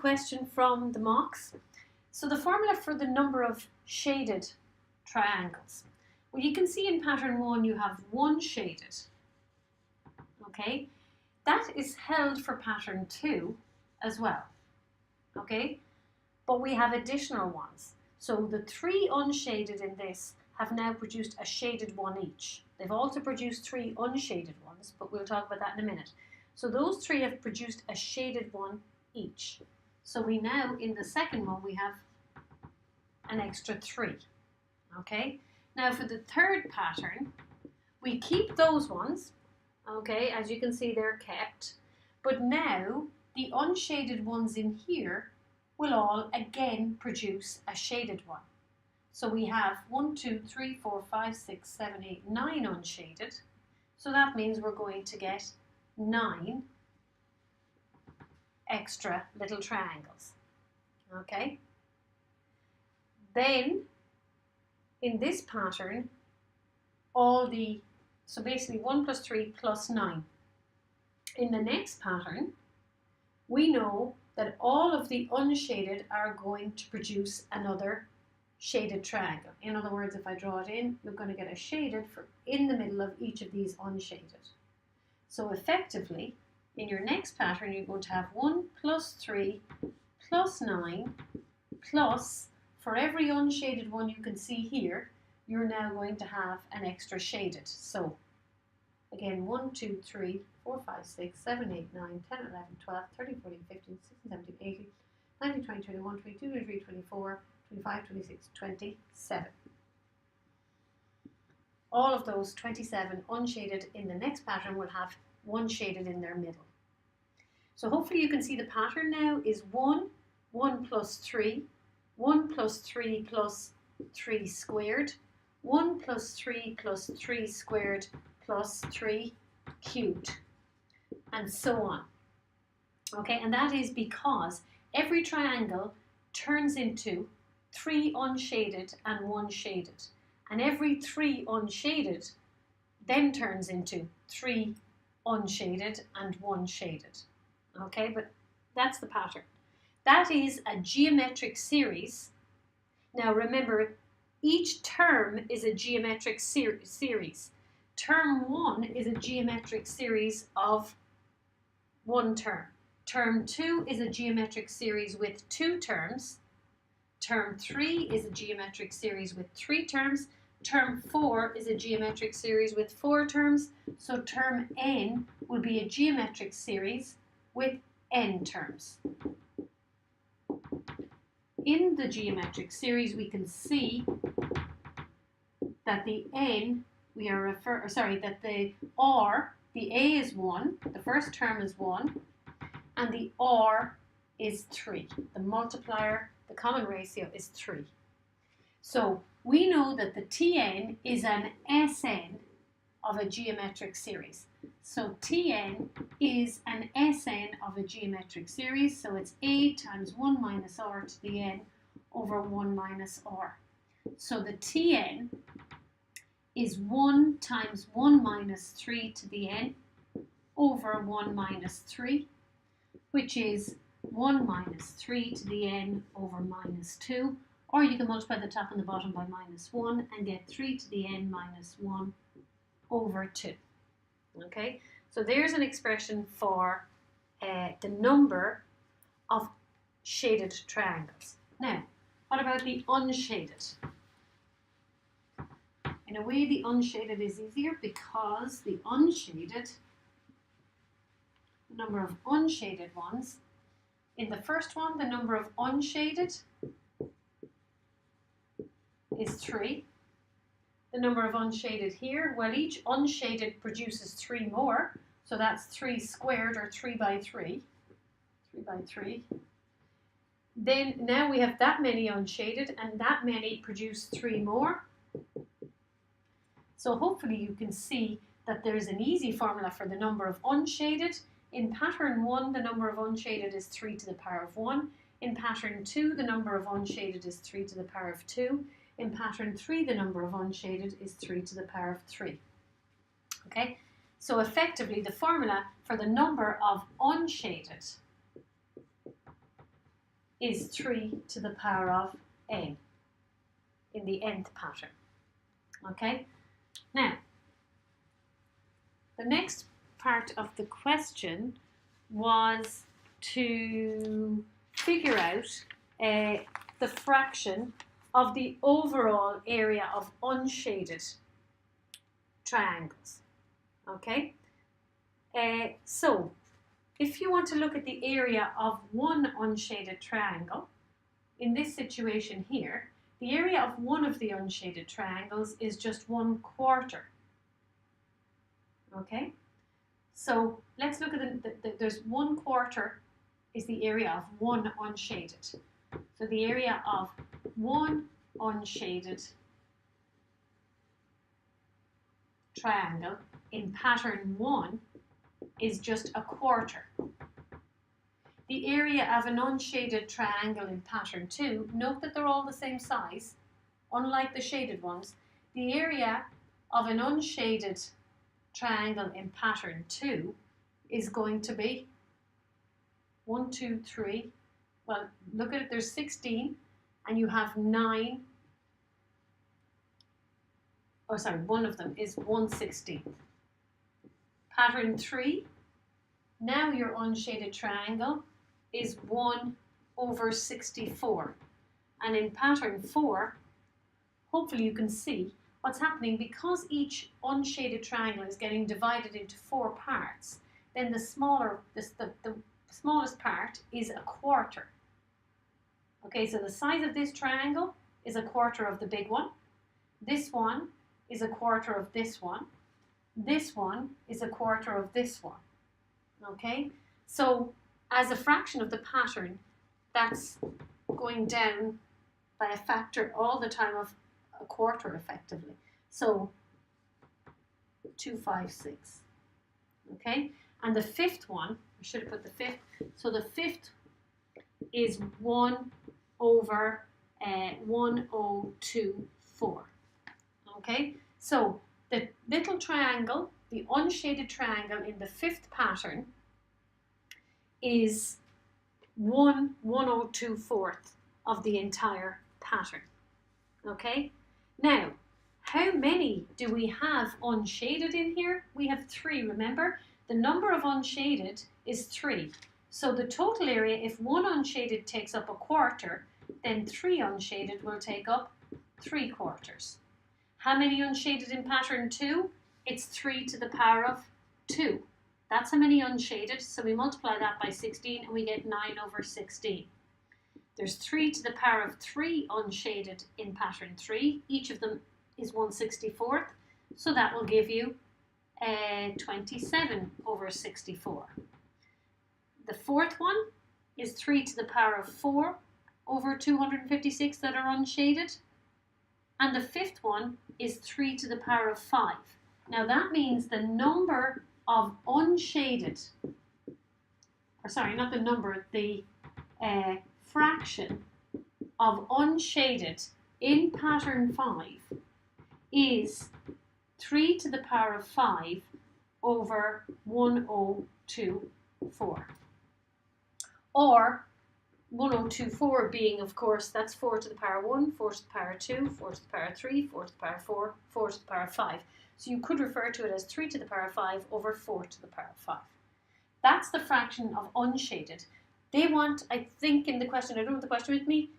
question from the mocks. So the formula for the number of shaded triangles. Well, you can see in pattern 1 you have one shaded. Okay, that is held for pattern 2 as well. Okay, but we have additional ones. So the 3 unshaded in this have now produced a shaded one each. They've also produced 3 unshaded ones, but we'll talk about that in a minute. So those 3 have produced a shaded one each. So we now, in the second one, we have an extra 3. Okay, now for the third pattern, we keep those ones. Okay, as you can see, they're kept. But now, the unshaded ones in here will all again produce a shaded one. So we have 1, 2, 3, 4, 5, 6, 7, 8, 9 unshaded. So that means we're going to get 9 extra little triangles. Okay? Then, in this pattern, so basically 1 plus 3 plus 9. In the next pattern, we know that all of the unshaded are going to produce another shaded triangle. In other words, if I draw it in, you're going to get a shaded in the middle of each of these unshaded. So effectively, in your next pattern, you're going to have 1 plus 3 plus 9 plus, for every unshaded one you can see here, you're now going to have an extra shaded. So again, 1, 2, 3, 4, 5, 6, 7, 8, 9, 10, 11, 12, 13, 14, 15, 16, 17, 18, 19, 20, 21, 22, 23, 24, 25, 26, 27. All of those 27 unshaded in the next pattern will have one shaded in their middle. So hopefully you can see the pattern now is 1, 1 plus 3, 1 plus 3 plus 3 squared, 1 plus 3 plus 3 squared plus 3 cubed, and so on. Okay, and that is because every triangle turns into 3 unshaded and 1 shaded. And every 3 unshaded then turns into 3 unshaded and 1 shaded. Okay, but that's the pattern. That is a geometric series. Now remember, each term is a geometric series. Term 1 is a geometric series of 1 term. Term 2 is a geometric series with 2 terms. Term 3 is a geometric series with 3 terms. Term 4 is a geometric series with 4 terms. So term n will be a geometric series with n terms. In the geometric series, we can see that the n, that the r, the a is 1, the first term is 1, and the r is 3. The multiplier, the common ratio is 3. So we know that the Tn is an Sn of a geometric series. So Tn is an Sn of a geometric series, so it's a times 1 minus r to the n over 1 minus r. So the Tn is 1 times 1 minus 3 to the n over 1 minus 3, which is 1 minus 3 to the n over minus 2, or you can multiply the top and the bottom by minus 1 and get 3 to the n minus 1 over 2. Okay, so there's an expression for the number of shaded triangles. Now, what about the unshaded? In a way, the unshaded is easier because the number of unshaded ones, in the first one, the number of unshaded is 3. The number of unshaded here, well, each unshaded produces 3 more, so that's 3 squared, or 3 by 3. 3 by 3. Then now we have that many unshaded, and that many produce 3 more. So hopefully you can see that there's an easy formula for the number of unshaded. In pattern 1, the number of unshaded is 3 to the power of 1. In pattern 2, the number of unshaded is 3 to the power of 2. In pattern 3, the number of unshaded is 3 to the power of 3. Okay, so effectively the formula for the number of unshaded is 3 to the power of n in the nth pattern. Okay, now the next part of the question was to figure out the fraction of the overall area of unshaded triangles. Okay, so if you want to look at the area of one unshaded triangle, in this situation here, the area of one of the unshaded triangles is just 1/4. Okay, so let's look at there's 1/4 is the area of one unshaded. So the area of one unshaded triangle in pattern 1 is just 1/4. The area of an unshaded triangle in pattern 2, note that they're all the same size, unlike the shaded ones. The area of an unshaded triangle in pattern 2 is going to be 1, 2, 3. Well, look at it, there's 16 and you have 9. Oh, sorry, one of them is 1/16. Pattern 3, now your unshaded triangle is 1/64. And in pattern 4, hopefully you can see what's happening. Because each unshaded triangle is getting divided into 4 parts, then the smallest part is 1/4. Okay, so the size of this triangle is 1/4 of the big one. This one is 1/4 of this one. This one is 1/4 of this one. Okay, so as a fraction of the pattern, that's going down by a factor all the time of 1/4 effectively. So 256. Okay, and the fifth one, I should have put the fifth. So the fifth is 1/1024. Okay, so the little triangle, the unshaded triangle in the fifth pattern, is 1/1024 of the entire pattern. Okay, now how many do we have unshaded in here? We have 3, remember? The number of unshaded is 3. So the total area, if one unshaded takes up 1/4, then 3 unshaded will take up 3/4. How many unshaded in pattern 2? It's 3 to the power of 2. That's how many unshaded, so we multiply that by 16 and we get 9/16. There's 3 to the power of 3 unshaded in pattern 3. Each of them is 1/64, so that will give you 27/64. The fourth one is 3 to the power of 4 over 256 that are unshaded. And the fifth one is 3 to the power of 5. Now that means the number of unshaded, or sorry, not the number, the fraction of unshaded in pattern 5 is 3 to the power of 5 over 1024. Or 1024 being, of course, that's 4 to the power 1, 4 to the power 2, 4 to the power 3, 4 to the power 4, 4 to the power 5. So you could refer to it as 3 to the power 5 over 4 to the power 5. That's the fraction of unshaded. They want, I think in the question, I don't have the question with me,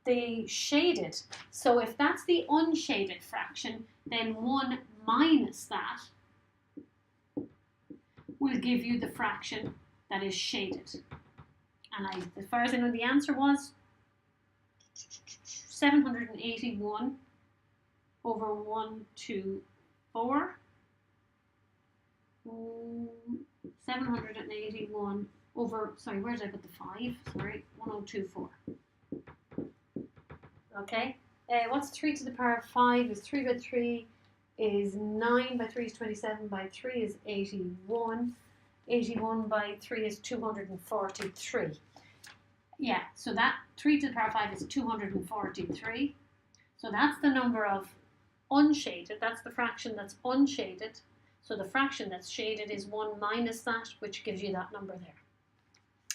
the shaded. So if that's the unshaded fraction, then 1 minus that will give you the fraction that is shaded. And as far as I know, the answer was 781 over 124. 781 over, sorry, where did I put the 5? Sorry, 1024. Okay, what's 3 to the power of 5 is 3 by 3 is 9, by 3 is 27, by 3 is 81. 81 by 3 is 243. Yeah, so that 3 to the power of 5 is 243. So that's the number of unshaded. That's the fraction that's unshaded. So the fraction that's shaded is 1 minus that, which gives you that number there.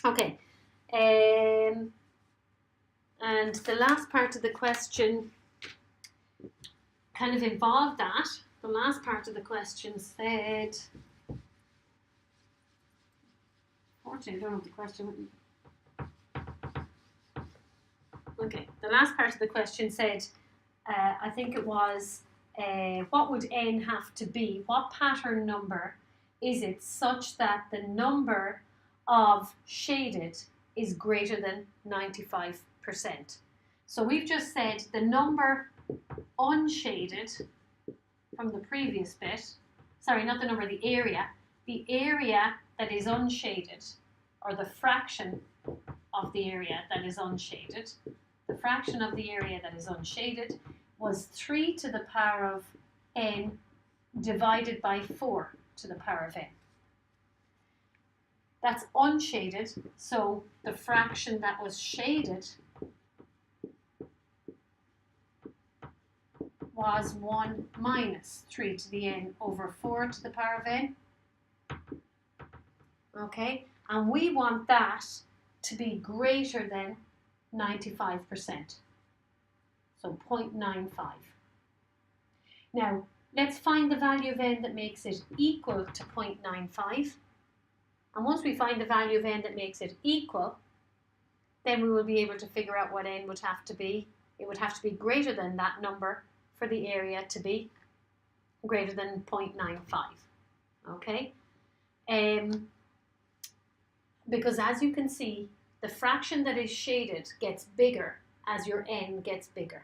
Okay. And the last part of the question kind of involved that. The last part of the question said, fortunately I don't have the question with me. Okay, the last part of the question said, I think it was, what would n have to be? What pattern number is it such that the number of shaded is greater than 95%? So we've just said the number unshaded from the previous bit, sorry, not the number, the area that is unshaded, or the fraction of the area that is unshaded, the fraction of the area that is unshaded was 3 to the power of n divided by 4 to the power of n. That's unshaded, so the fraction that was shaded was 1 minus 3 to the n over 4 to the power of n. Okay, and we want that to be greater than 95%. So 0.95. Now, let's find the value of n that makes it equal to 0.95. And once we find the value of n that makes it equal, then we will be able to figure out what n would have to be. It would have to be greater than that number for the area to be greater than 0.95. Okay? Because as you can see, the fraction that is shaded gets bigger as your n gets bigger.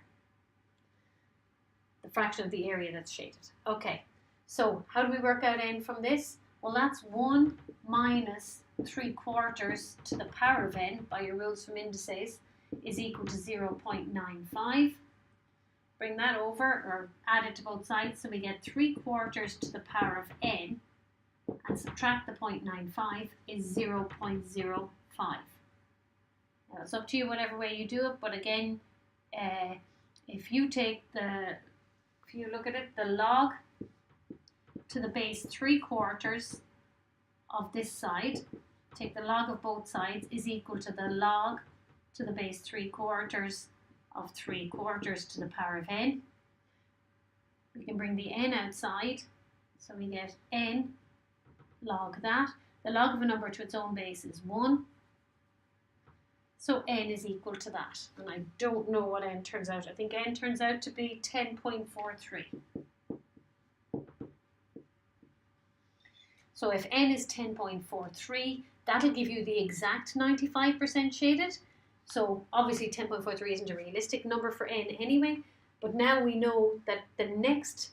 The fraction of the area that's shaded. Okay, so how do we work out n from this? Well, that's 1 minus 3/4 to the power of n, by your rules from indices, is equal to 0.95. Bring that over, or add it to both sides, so we get 3/4 to the power of n, and subtract the 0.95 is 0.05. Now, it's up to you whatever way you do it, but again, if you look at it, the log to the base 3/4 of this side, take the log of both sides, is equal to the log to the base 3/4 of 3/4 to the power of n. We can bring the n outside, so we get n log that. The log of a number to its own base is 1. So n is equal to that. And I don't know what n turns out. I think n turns out to be 10.43. So if n is 10.43, that'll give you the exact 95% shaded. So obviously 10.43 isn't a realistic number for n anyway, but now we know that the next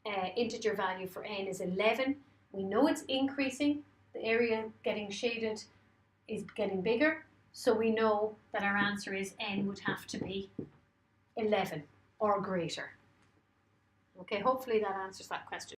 integer value for n is 11. We know it's increasing. The area getting shaded is getting bigger. So we know that our answer is n would have to be 11 or greater. Okay, hopefully that answers that question.